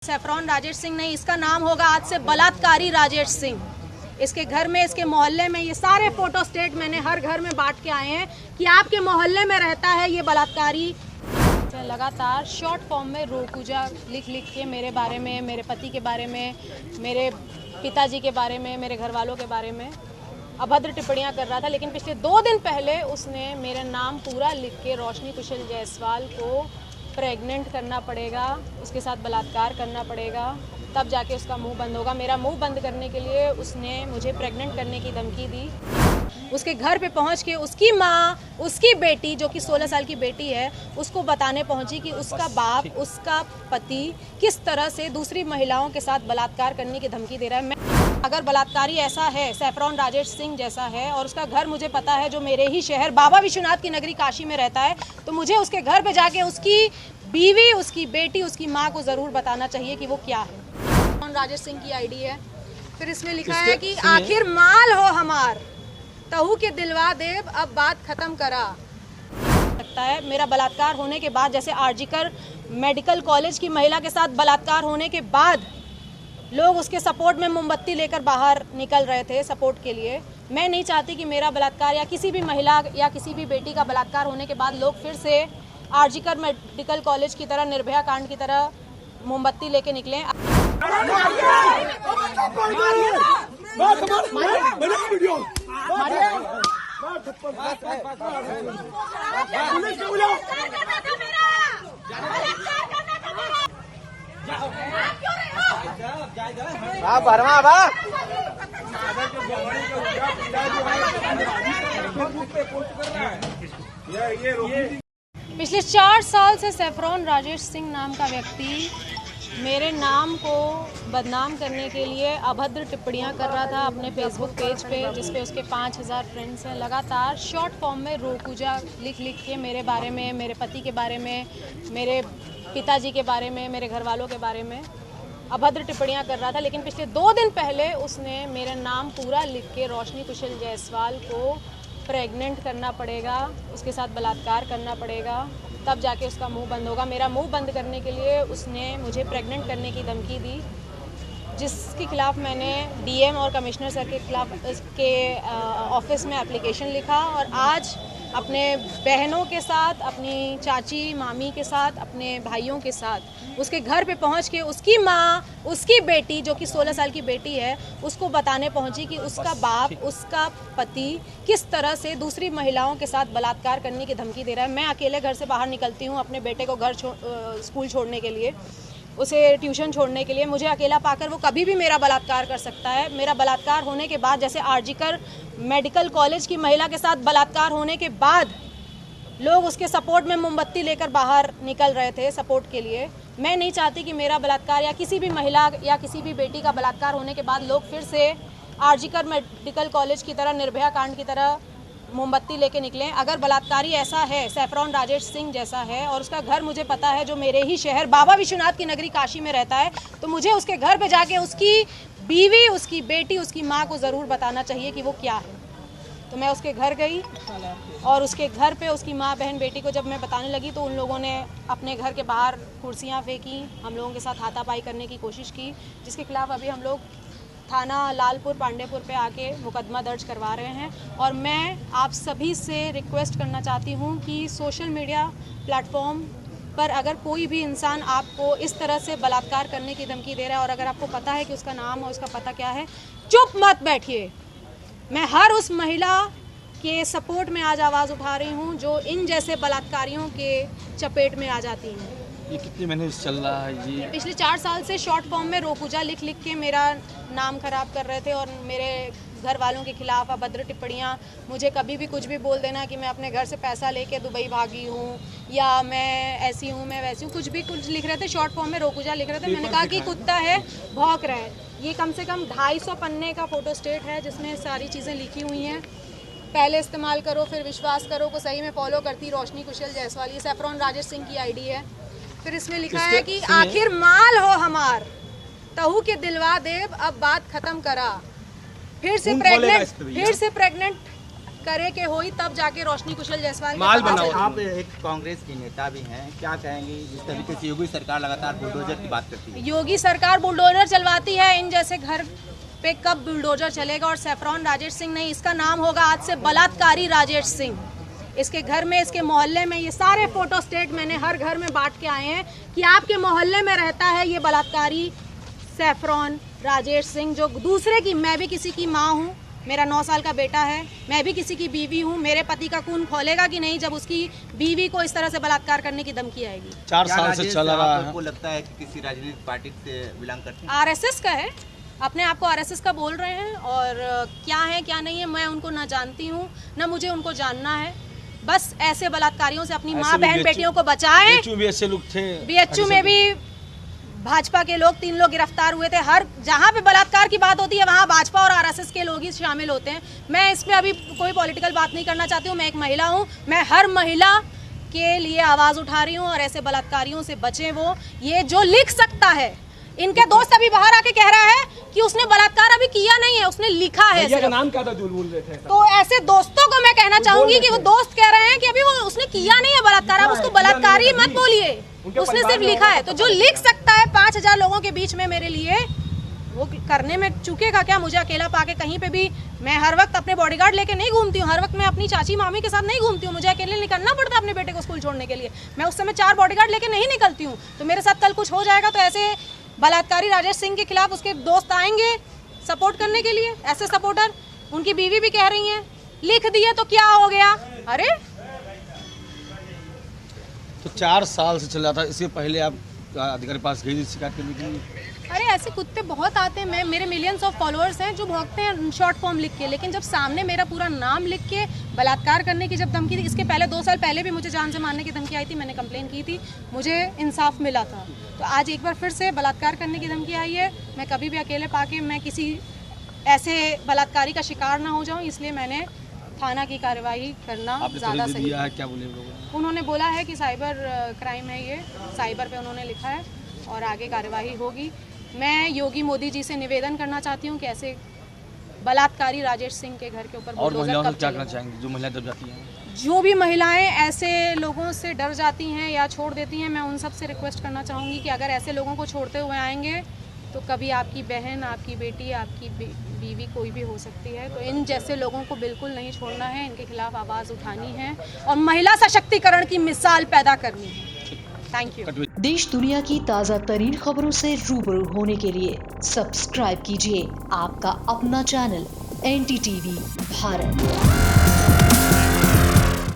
Saffron Rajesh Singh नहीं, इसका नाम होगा आज से बलात्कारी राजेश सिंह। इसके घर में, इसके मोहल्ले में ये सारे फोटो स्टेट मैंने हर घर में बांट के आए हैं कि आपके मोहल्ले में रहता है ये बलात्कारी। लगातार शॉर्ट फॉर्म में रोकूजा लिख के मेरे बारे में, मेरे पति के बारे में, मेरे पिताजी के बारे में, मेरे घर वालों के बारे में अभद्र टिप्पणियां कर रहा था। लेकिन पिछले 2 दिन पहले उसने मेरा नाम पूरा लिख के रोशनी कुशल जायसवाल को प्रेग्नेंट करना पड़ेगा, उसके साथ बलात्कार करना पड़ेगा, तब जाके उसका मुंह बंद होगा। मेरा मुंह बंद करने के लिए उसने मुझे प्रेग्नेंट करने की धमकी दी। उसके घर पे पहुंच के उसकी माँ, उसकी बेटी जो कि 16 साल की बेटी है, उसको बताने पहुंची कि उसका बाप, उसका पति किस तरह से दूसरी महिलाओं के साथ बलात्कार करने की धमकी दे रहा है। अगर बलात्कारी ऐसा है, सैफरॉन राजेश सिंह जैसा है, और उसका घर मुझे पता है जो मेरे ही शहर बाबा विश्वनाथ की नगरी काशी में रहता है, तो मुझे उसके घर पे जाके उसकी बीवी, उसकी बेटी, उसकी माँ को ज़रूर बताना चाहिए कि वो क्या है। सैफरॉन राजेश सिंह की आईडी है, फिर इसमें लिखा है कि आखिर माल हो हमार, तहु के दिलवा देव, अब बात खत्म करा। लगता है मेरा बलात्कार होने के बाद, जैसे आरजीकर मेडिकल कॉलेज की महिला के साथ बलात्कार होने के बाद लोग उसके सपोर्ट में मोमबत्ती लेकर बाहर निकल रहे थे सपोर्ट के लिए, मैं नहीं चाहती कि मेरा बलात्कार या किसी भी महिला या किसी भी बेटी का बलात्कार होने के बाद लोग फिर से आरजीकर मेडिकल कॉलेज की तरह, निर्भया कांड की तरह मोमबत्ती लेके निकलें। पिछले 4 साल से सैफरॉन राजेश सिंह नाम का व्यक्ति मेरे नाम को बदनाम करने के लिए अभद्र टिप्पणियां कर रहा था अपने फेसबुक पेज पे, जिस पे उसके 5000 फ्रेंड्स हैं। लगातार शॉर्ट फॉर्म में रोकूजा लिख के मेरे बारे में, मेरे पति के बारे में, मेरे पिताजी के बारे में, मेरे घर वालों के बारे में अभद्र टिप्पणियां कर रहा था। लेकिन पिछले 2 दिन पहले उसने मेरा नाम पूरा लिख के रोशनी कुशल जायसवाल को प्रेग्नेंट करना पड़ेगा, उसके साथ बलात्कार करना पड़ेगा, तब जाके उसका मुंह बंद होगा। मेरा मुंह बंद करने के लिए उसने मुझे प्रेग्नेंट करने की धमकी दी, जिसके खिलाफ मैंने डीएम और कमिश्नर सर के खिलाफ के ऑफिस में एप्लीकेशन लिखा, और आज अपने बहनों के साथ, अपनी चाची मामी के साथ, अपने भाइयों के साथ उसके घर पे पहुंच के उसकी माँ, उसकी बेटी जो कि 16 साल की बेटी है, उसको बताने पहुंची कि उसका बाप, उसका पति किस तरह से दूसरी महिलाओं के साथ बलात्कार करने की धमकी दे रहा है। मैं अकेले घर से बाहर निकलती हूँ अपने बेटे को स्कूल छोड़ने के लिए, उसे ट्यूशन छोड़ने के लिए। मुझे अकेला पाकर वो कभी भी मेरा बलात्कार कर सकता है। मेरा बलात्कार होने के बाद, जैसे आरजीकर मेडिकल कॉलेज की महिला के साथ बलात्कार होने के बाद लोग उसके सपोर्ट में मोमबत्ती लेकर बाहर निकल रहे थे सपोर्ट के लिए, मैं नहीं चाहती कि मेरा बलात्कार या किसी भी महिला या किसी भी बेटी का बलात्कार होने के बाद लोग फिर से आरजीकर मेडिकल कॉलेज की तरह, निर्भया कांड की तरह मोमबत्ती लेके निकलें। अगर बलात्कारी ऐसा है, सैफरॉन राजेश सिंह जैसा है, और उसका घर मुझे पता है जो मेरे ही शहर बाबा विश्वनाथ की नगरी काशी में रहता है, तो मुझे उसके घर पे जाके उसकी बीवी, उसकी बेटी, उसकी माँ को ज़रूर बताना चाहिए कि वो क्या है। तो मैं उसके घर गई, और उसके घर पे उसकी माँ, बहन, बेटी को जब मैं बताने लगी तो उन लोगों ने अपने घर के बाहर कुर्सियाँ फेंकी, हम लोगों के साथ हाथापाई करने की कोशिश की, जिसके खिलाफ अभी हम लोग थाना लालपुर पांडेपुर पे आके मुकदमा दर्ज करवा रहे हैं। और मैं आप सभी से रिक्वेस्ट करना चाहती हूँ कि सोशल मीडिया प्लेटफॉर्म पर अगर कोई भी इंसान आपको इस तरह से बलात्कार करने की धमकी दे रहा है, और अगर आपको पता है कि उसका नाम और उसका पता क्या है, चुप मत बैठिए। मैं हर उस महिला के सपोर्ट में आज आवाज़ उठा रही हूँ जो इन जैसे बलात्कारियों के चपेट में आ जाती हैं। ये कितने महीने से चल रहा है ये? पिछले 4 साल से शॉर्ट फॉर्म में रोकूजा लिख के मेरा नाम खराब कर रहे थे, और मेरे घर वालों के खिलाफ अभद्र टिप्पणियाँ, मुझे कभी भी कुछ भी बोल देना कि मैं अपने घर से पैसा लेके दुबई भागी हूँ, या मैं ऐसी हूँ, मैं वैसी हूँ, कुछ भी कुछ लिख रहे थे। शॉर्ट फॉर्म में रोकूजा लिख रहे थे। मैंने कहा कि कुत्ता है, भौंक रहा है। ये कम से कम 250 पन्ने का फोटो स्टेट है जिसमें सारी चीज़ें लिखी हुई हैं। पहले इस्तेमाल करो फिर विश्वास करो को सही में फॉलो करती रोशनी कुशल जायसवाल। ये सैफरॉन राजेश सिंह की आईडी है। फिर इसमें लिखा है कि आखिर माल हो हमार, तहु के दिलवा देव, अब बात खत्म करा। फिर से प्रेग्नेंट करे के होई तब जाके रोशनी कुशल जायसवाल माल बनाओ। आप एक कांग्रेस की नेता भी हैं, क्या कहेंगे जिस तरीके से योगी सरकार लगातार बुलडोजर की बात करती है? योगी सरकार बुलडोजर चलवाती है, इन जैसे घर पे कब बुलडोजर चलेगा? और सैफरॉन राजेश सिंह नहीं, इसका नाम होगा आज से बलात्कारी राजेश सिंह। इसके घर में, इसके मोहल्ले में, ये सारे फोटो स्टेट मैंने हर घर में बांट के आए हैं कि आपके मोहल्ले में रहता है ये बलात्कारी सैफरॉन राजेश सिंह, जो दूसरे की, मैं भी किसी की माँ हूँ, मेरा 9 साल का बेटा है, मैं भी किसी की बीवी हूँ। मेरे पति का खून खोलेगा कि नहीं जब उसकी बीवी को इस तरह से बलात्कार करने की धमकी आएगी? 4 साल से चल रहा है। आपको लगता है कि किसी राजनीतिक पार्टी से बिलोंग करते हैं? आरएसएस का है, अपने आप को आरएसएस का बोल रहे हैं, और क्या है क्या नहीं है मैं उनको ना जानती हूँ ना मुझे उनको जानना है। बस ऐसे बलात्कारियों से अपनी माँ बहन बेटियों को बचाएं। BHU भी ऐसे लोग थे। BHU में भी भाजपा के लोग 3 लोग गिरफ्तार हुए थे। हर जहाँ पे बलात्कार की बात होती है वहाँ भाजपा और आरएसएस के लोग ही शामिल होते हैं। मैं इसमें अभी कोई पॉलिटिकल बात नहीं करना चाहती हूँ। मैं एक महिला हूँ, मैं हर महिला के लिए आवाज़ उठा रही हूँ, और ऐसे बलात्कारियों से बचें। वो ये जो लिख सकता है, इनके दोस्त अभी बाहर आके कह रहा है कि उसने बलात्कार अभी किया नहीं है, उसने लिखा है सिर्फ। नाम क्या था जो बोल रहे थे? तो ऐसे दोस्तों को मैं कहना चाहूंगी कि वो दोस्त कह रहे हैं कि अभी वो उसने किया नहीं है बलात्कार, आप उसको बलात्कारी मत बोलिए, उसने सिर्फ लिखा है। तो जो लिख सकता है 5000 लोगों के बीच में मेरे लिए, वो करने में चूकेगा क्या? मुझे अकेला पाके कहीं पे भी, मैं हर वक्त अपने बॉडीगार्ड लेके नहीं घूमती हूँ, हर वक्त मैं अपनी चाची मामी के साथ नहीं घूमती हूँ, मुझे अकेले निकलना पड़ता है अपने बेटे को स्कूल छोड़ने के लिए। मैं उस समय 4 बॉडीगार्ड लेके नहीं निकलती हूँ। तो मेरे साथ कल कुछ हो जाएगा तो ऐसे बलात्कारी राजेश सिंह के खिलाफ उसके दोस्त आएंगे सपोर्ट करने के लिए, ऐसे सपोर्टर। उनकी बीवी भी कह रही हैं लिख दिए तो क्या हो गया? अरे तो 4 साल से चल रहा था। इससे पहले आप अधिकारी पास गई थी शिकायत करने के लिए? अरे ऐसे कुत्ते बहुत आते हैं, मेरे मिलियंस ऑफ फॉलोअर्स हैं जो भौंकते हैं शॉर्ट फॉर्म लिख के, लेकिन जब सामने मेरा पूरा नाम लिख के बलात्कार करने की जब धमकी थी, इसके पहले 2 साल पहले भी मुझे जान से मारने की धमकी आई थी, मैंने कंप्लेन की थी, मुझे इंसाफ मिला था। तो आज एक बार फिर से बलात्कार करने की धमकी आई है। मैं कभी भी अकेले पाके मैं किसी ऐसे बलात्कारी का शिकार ना हो जाऊँ, इसलिए मैंने थाना की कार्रवाई करना ज़्यादा सही है। क्या बोले लोगों ने? उन्होंने बोला है कि साइबर क्राइम है, ये साइबर पे उन्होंने लिखा है और आगे कार्रवाई होगी। मैं योगी मोदी जी से निवेदन करना चाहती हूँ कि ऐसे बलात्कारी राजेश सिंह के घर के ऊपर और महिलाओं बुलडोजर से क्या करना चाहेंगे जो महिलाएं दब जाती हैं? जो भी महिलाएं ऐसे लोगों से डर जाती हैं या छोड़ देती हैं, मैं उन सब से रिक्वेस्ट करना चाहूँगी कि अगर ऐसे लोगों को छोड़ते हुए आएंगे तो कभी आपकी बहन, आपकी बेटी, आपकी बीवी कोई भी हो सकती है। तो इन जैसे लोगों को बिल्कुल नहीं छोड़ना है, इनके खिलाफ आवाज़ उठानी है और महिला सशक्तिकरण की मिसाल पैदा करनी है। Thank you. देश दुनिया की ताज़ा तरीन खबरों से रूबरू होने के लिए सब्सक्राइब कीजिए आपका अपना चैनल NDTV भारत।